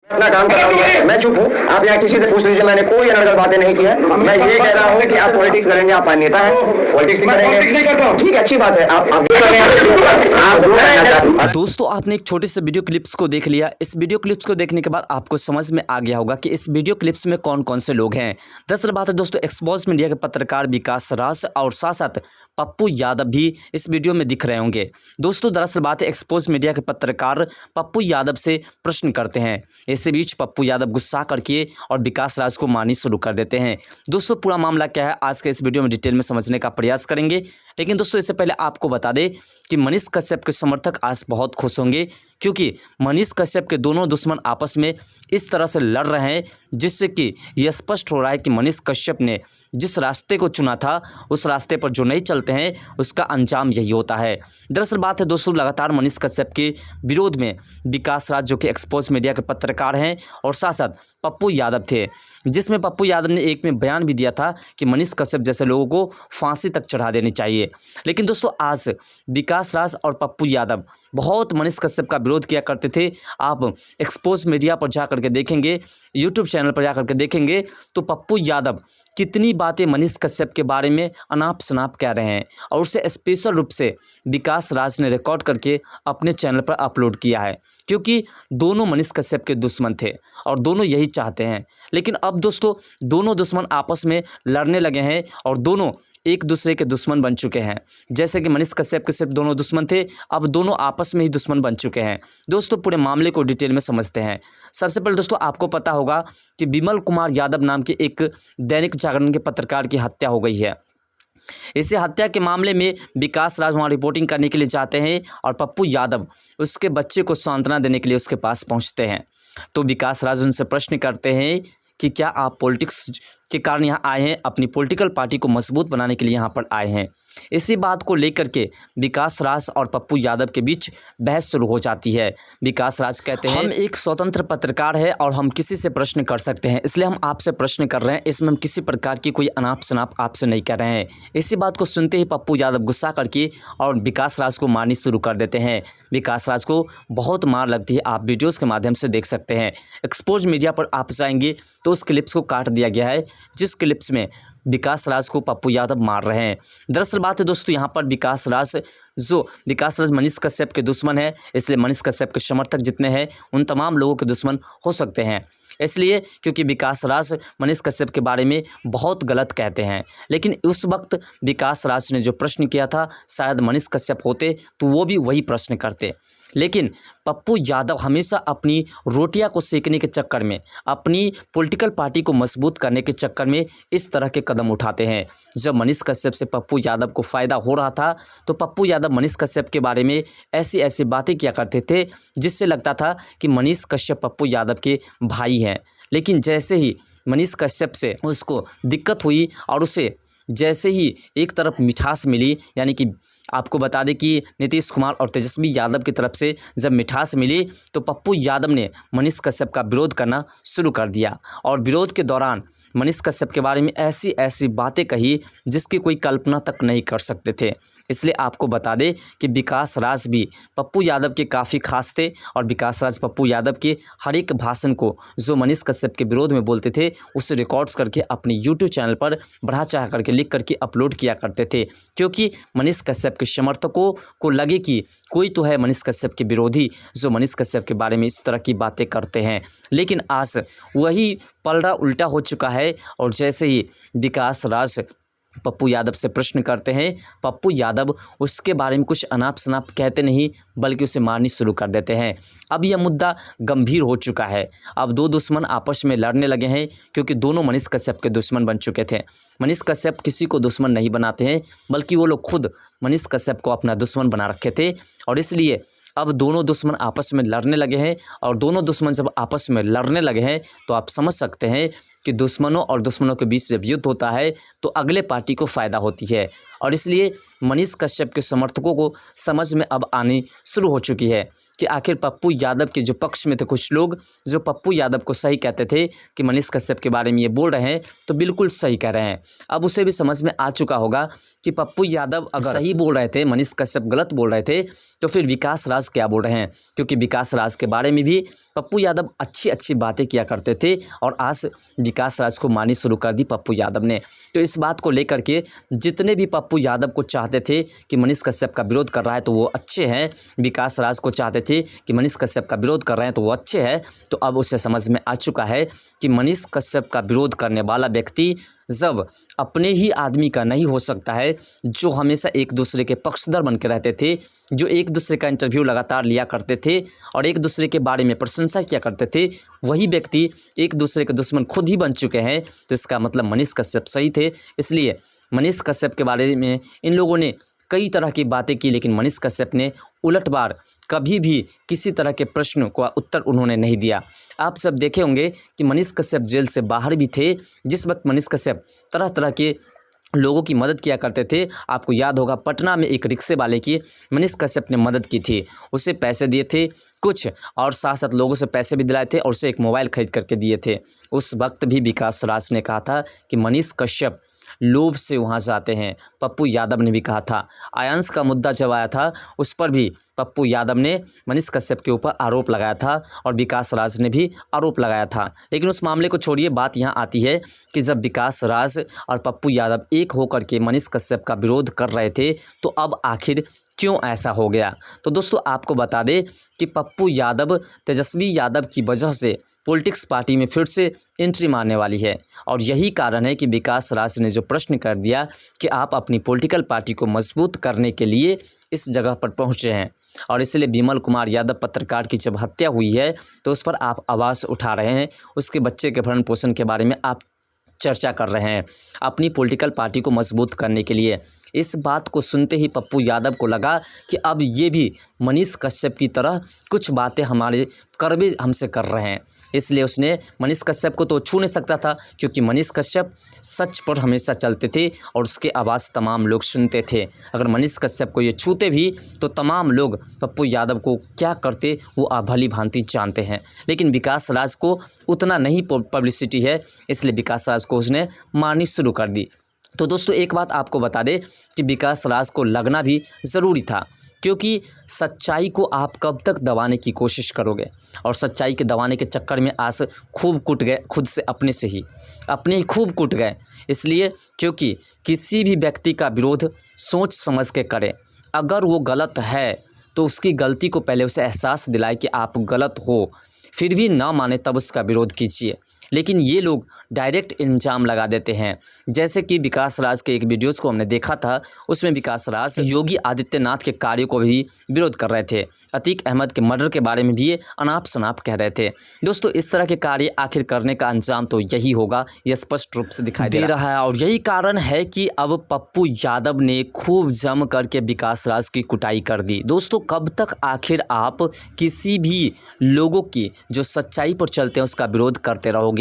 अपना काम कर रहा हूँ, मैं चुप हूँ। आप यहाँ किसी से पूछ लीजिए, मैंने कोई अनर्गल बातें नहीं की है। मैं ये कह रहा हूँ कि आप पॉलिटिक्स करेंगे, आप मान्यता है, पॉलिटिक्स नहीं करेंगे, ठीक है, अच्छी बात है। आप दोस्तों, आपने एक छोटे से वीडियो क्लिप्स को देख लिया। इस वीडियो क्लिप्स को देखने के बाद आपको समझ में आ गया होगा कि इस वीडियो क्लिप्स में कौन कौन से लोग हैं। दरअसल बात है दोस्तों, एक्सपोज मीडिया के पत्रकार विकास राज और साथ साथ पप्पू यादव भी इस वीडियो में दिख रहे होंगे। दोस्तों दरअसल बात है, एक्सपोज मीडिया के पत्रकार पप्पू यादव से प्रश्न करते हैं। इसी बीच पप्पू यादव गुस्सा करके और विकास राज को मारनी शुरू कर देते हैं। दोस्तों पूरा मामला क्या है, आज के इस वीडियो में डिटेल में समझने का प्रयास करेंगे। लेकिन दोस्तों इससे पहले आपको बता दें कि मनीष कश्यप के समर्थक आज बहुत खुश होंगे, क्योंकि मनीष कश्यप के दोनों दुश्मन आपस में इस तरह से लड़ रहे हैं, जिससे कि यह स्पष्ट हो रहा है कि मनीष कश्यप ने जिस रास्ते को चुना था उस रास्ते पर जो नहीं चलते हैं उसका अंजाम यही होता है। दरअसल बात है दोस्तों, लगातार मनीष कश्यप के विरोध में विकास राज जो कि एक्सपोज मीडिया के पत्रकार हैं और साथ साथ पप्पू यादव थे, जिसमें पप्पू यादव ने एक में बयान भी दिया था कि मनीष कश्यप जैसे लोगों को फांसी तक चढ़ा देनी चाहिए। लेकिन दोस्तों आज विकास राज और पप्पू यादव बहुत मनीष कश्यप का विरोध किया करते थे। आप एक्सपोज मीडिया पर जा करके देखेंगे, यूट्यूब चैनल पर जा करके देखेंगे तो पप्पू यादव कितनी बातें मनीष कश्यप के बारे में अनाप शनाप कह रहे हैं, और उसे स्पेशल रूप से विकास राज ने रिकॉर्ड करके अपने चैनल पर अपलोड किया है, क्योंकि दोनों मनीष कश्यप के दुश्मन थे और दोनों यही चाहते हैं। लेकिन अब दोस्तों दोनों दुश्मन आपस में लड़ने लगे हैं और दोनों एक दूसरे के दुश्मन बन चुके हैं। जैसे कि मनीष कश्यप के सिर्फ दोनों दुश्मन थे, अब दोनों आपस में ही दुश्मन बन चुके हैं। दोस्तों पूरे मामले को डिटेल में समझते हैं। सबसे पहले दोस्तों आपको पता होगा कि विमल कुमार यादव नाम के एक दैनिक जागरण के पत्रकार की हत्या हो गई है। इसी हत्या के मामले में विकास राज वहाँ रिपोर्टिंग करने के लिए जाते हैं और पप्पू यादव उसके बच्चे को सांत्वना देने के लिए उसके पास पहुँचते हैं। तो विकास राज उनसे प्रश्न करते हैं कि क्या आप पॉलिटिक्स के कारण यहाँ आए हैं, अपनी पॉलिटिकल पार्टी को मजबूत बनाने के लिए यहाँ पर आए हैं। इसी बात को लेकर के विकास राज और पप्पू यादव के बीच बहस शुरू हो जाती है। विकास राज कहते हैं, हम एक स्वतंत्र पत्रकार है और हम किसी से प्रश्न कर सकते हैं, इसलिए हम आपसे प्रश्न कर रहे हैं, इसमें हम किसी प्रकार की कोई अनाप शनाप आपसे नहीं कर रहे हैं। इसी बात को सुनते ही पप्पू यादव गुस्सा करके और विकास राज को मारनी शुरू कर देते हैं। विकास राज को बहुत मार लगती है, आप वीडियोज़ के माध्यम से देख सकते हैं। एक्सपोज मीडिया पर आप जाएंगे तो उस क्लिप्स को काट दिया गया है, जिस क्लिप्स में विकास राज को पप्पू यादव मार रहे हैं। दरअसल बात है दोस्तों, यहाँ पर विकास राज मनीष कश्यप के दुश्मन है, इसलिए मनीष कश्यप के समर्थक जितने हैं उन तमाम लोगों के दुश्मन हो सकते हैं, इसलिए क्योंकि विकास राज मनीष कश्यप के बारे में बहुत गलत कहते हैं। लेकिन उस वक्त विकास राज ने जो प्रश्न किया था, शायद मनीष कश्यप होते तो वो भी वही प्रश्न करते। लेकिन पप्पू यादव हमेशा अपनी रोटियां को सेकने के चक्कर में, अपनी पॉलिटिकल पार्टी को मजबूत करने के चक्कर में इस तरह के कदम उठाते हैं। जब मनीष कश्यप से पप्पू यादव को फ़ायदा हो रहा था तो पप्पू यादव मनीष कश्यप के बारे में ऐसी ऐसी बातें किया करते थे जिससे लगता था कि मनीष कश्यप पप्पू यादव के भाई हैं। लेकिन जैसे ही मनीष कश्यप से उसको दिक्कत हुई और उसे जैसे ही एक तरफ मिठास मिली, यानी कि आपको बता दें कि नीतीश कुमार और तेजस्वी यादव की तरफ से जब मिठास मिली तो पप्पू यादव ने मनीष कश्यप का विरोध करना शुरू कर दिया और विरोध के दौरान मनीष कश्यप के बारे में ऐसी ऐसी बातें कही जिसकी कोई कल्पना तक नहीं कर सकते थे। इसलिए आपको बता दें कि विकास राज भी पप्पू यादव के काफ़ी खास थे और विकास राज पप्पू यादव के हर एक भाषण को जो मनीष कश्यप के विरोध में बोलते थे उसे रिकॉर्ड्स करके अपने यूट्यूब चैनल पर बढ़ा चढ़ा करके लिख करके अपलोड किया करते थे, क्योंकि मनीष कश्यप के समर्थकों को लगे कि कोई तो है मनीष कश्यप के विरोधी जो मनीष कश्यप के बारे में इस तरह की बातें करते हैं। लेकिन आज वही पलड़ा उल्टा हो चुका है और जैसे ही विकास राज पप्पू यादव से प्रश्न करते हैं, पप्पू यादव उसके बारे में कुछ अनाप शनाप कहते नहीं बल्कि उसे मारनी शुरू कर देते हैं। अब यह मुद्दा गंभीर हो चुका है, अब दो दुश्मन आपस में लड़ने लगे हैं, क्योंकि दोनों मनीष कश्यप के दुश्मन बन चुके थे। मनीष कश्यप किसी को दुश्मन नहीं बनाते हैं, बल्कि वो लोग खुद मनीष कश्यप को अपना दुश्मन बना रखे थे, और इसलिए अब दोनों दुश्मन आपस में लड़ने लगे हैं। और दोनों दुश्मन जब आपस में लड़ने लगे हैं तो आप समझ सकते हैं कि दुश्मनों और दुश्मनों के बीच जब युद्ध होता है तो अगले पार्टी को फ़ायदा होती है। और इसलिए मनीष कश्यप के समर्थकों को समझ में अब आनी शुरू हो चुकी है कि आखिर पप्पू यादव के जो पक्ष में थे कुछ लोग जो पप्पू यादव को सही कहते थे कि मनीष कश्यप के बारे में ये बोल रहे हैं तो बिल्कुल सही कह रहे हैं। अब उसे भी समझ में आ चुका होगा कि पप्पू यादव अगर सही बोल रहे थे, मनीष कश्यप गलत बोल रहे थे, तो फिर विकास राज क्या बोल रहे हैं? क्योंकि विकास राज के बारे में भी पप्पू यादव अच्छी अच्छी बातें किया करते थे और आज विकास राज को मारनी शुरू कर दी पप्पू यादव ने। तो इस बात को लेकर के जितने भी पप्पू यादव को चाहते थे कि मनीष कश्यप का विरोध कर रहा है तो वो अच्छे हैं, विकास राज को चाहते थे कि मनीष कश्यप का विरोध कर रहे हैं तो वो अच्छे हैं, तो अब उसे समझ में आ चुका है कि मनीष कश्यप का विरोध करने वाला व्यक्ति जब अपने ही आदमी का नहीं हो सकता है, जो हमेशा एक दूसरे के पक्षधर बन के रहते थे, जो एक दूसरे का इंटरव्यू लगातार लिया करते थे और एक दूसरे के बारे में प्रशंसा किया करते थे, वही व्यक्ति एक दूसरे के दुश्मन खुद ही बन चुके हैं, तो इसका मतलब मनीष कश्यप सही थे। इसलिए मनीष कश्यप के बारे में इन लोगों ने कई तरह की बातें की, लेकिन मनीष कश्यप ने उलटवार कभी भी किसी तरह के प्रश्न का उत्तर उन्होंने नहीं दिया। आप सब देखे होंगे कि मनीष कश्यप जेल से बाहर भी थे, जिस वक्त मनीष कश्यप तरह तरह के लोगों की मदद किया करते थे। आपको याद होगा पटना में एक रिक्शे वाले की मनीष कश्यप ने मदद की थी, उसे पैसे दिए थे कुछ और साथ साथ लोगों से पैसे भी दिलाए थे और उसे एक मोबाइल खरीद करके दिए थे। उस वक्त भी विकास राज ने कहा था कि मनीष कश्यप लोभ से वहाँ जाते हैं। पप्पू यादव ने भी कहा था। आयांश का मुद्दा जब आया था उस पर भी पप्पू यादव ने मनीष कश्यप के ऊपर आरोप लगाया था और विकास राज ने भी आरोप लगाया था। लेकिन उस मामले को छोड़िए, बात यहाँ आती है कि जब विकास राज और पप्पू यादव एक होकर के मनीष कश्यप का विरोध कर रहे थे तो अब आखिर क्यों ऐसा हो गया? तो दोस्तों आपको बता दें कि पप्पू यादव तेजस्वी यादव की वजह से पॉलिटिक्स पार्टी में फिर से एंट्री मारने वाली है और यही कारण है कि विकास राज ने जो प्रश्न कर दिया कि आप अपनी पॉलिटिकल पार्टी को मजबूत करने के लिए इस जगह पर पहुंचे हैं और इसलिए विमल कुमार यादव पत्रकार की जब हत्या हुई है तो उस पर आप आवाज़ उठा रहे हैं, उसके बच्चे के भरण पोषण के बारे में आप चर्चा कर रहे हैं अपनी पॉलिटिकल पार्टी को मजबूत करने के लिए। इस बात को सुनते ही पप्पू यादव को लगा कि अब ये भी मनीष कश्यप की तरह कुछ बातें हमारे करवे हमसे कर रहे हैं, इसलिए उसने मनीष कश्यप को तो छू नहीं सकता था क्योंकि मनीष कश्यप सच पर हमेशा चलते थे और उसके आवाज़ तमाम लोग सुनते थे। अगर मनीष कश्यप को ये छूते भी तो तमाम लोग पप्पू यादव को क्या करते वो भली भांति जानते हैं। लेकिन विकास राज को उतना नहीं पब्लिसिटी है, इसलिए विकास राज को उसने मारनी शुरू कर दी। तो दोस्तों एक बात आपको बता दें कि विकास राज को लगना भी ज़रूरी था, क्योंकि सच्चाई को आप कब तक दबाने की कोशिश करोगे और सच्चाई के दबाने के चक्कर में आज खूब कुट गए, खुद से अपने ही खूब कुट गए। इसलिए क्योंकि किसी भी व्यक्ति का विरोध सोच समझ के करें, अगर वो गलत है तो उसकी गलती को पहले उसे एहसास दिलाए कि आप गलत हो, फिर भी ना माने तब उसका विरोध कीजिए। लेकिन ये लोग डायरेक्ट इल्ज़ाम लगा देते हैं, जैसे कि विकास राज के एक वीडियोज़ को हमने देखा था, उसमें विकास राज योगी आदित्यनाथ के कार्यों को भी विरोध कर रहे थे, अतीक अहमद के मर्डर के बारे में भी ये अनाप शनाप कह रहे थे। दोस्तों इस तरह के कार्य आखिर करने का अंजाम तो यही होगा, यह स्पष्ट रूप से दिखाई दे रहा है और यही कारण है कि अब पप्पू यादव ने खूब जम करके विकास राज की कुटाई कर दी। दोस्तों कब तक आखिर आप किसी भी लोगों की जो सच्चाई पर चलते हैं उसका विरोध करते रहोगे?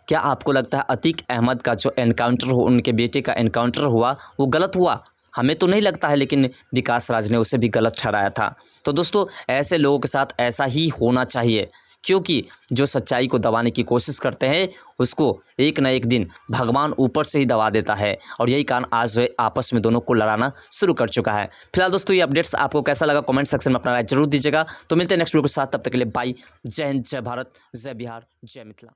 क्या आपको लगता है अतीक अहमद का जो एनकाउंटर हो, उनके बेटे का एनकाउंटर हुआ, वो गलत हुआ? हमें तो नहीं लगता है, लेकिन विकास राज ने उसे भी गलत ठहराया था। तो दोस्तों ऐसे लोगों के साथ ऐसा ही होना चाहिए, क्योंकि जो सच्चाई को दबाने की कोशिश करते हैं उसको एक न एक दिन भगवान ऊपर से ही दबा देता है और यही कारण आज वे आपस में दोनों को लड़ाना शुरू कर चुका है। फिलहाल दोस्तों ये अपडेट्स आपको कैसा लगा कमेंट सेक्शन में अपना राय जरूर दीजिएगा। तो मिलते हैं नेक्स्ट वीडियो के साथ, तब तक के लिए बाय। जय हिंद, जय भारत, जय बिहार, जय मिथिला।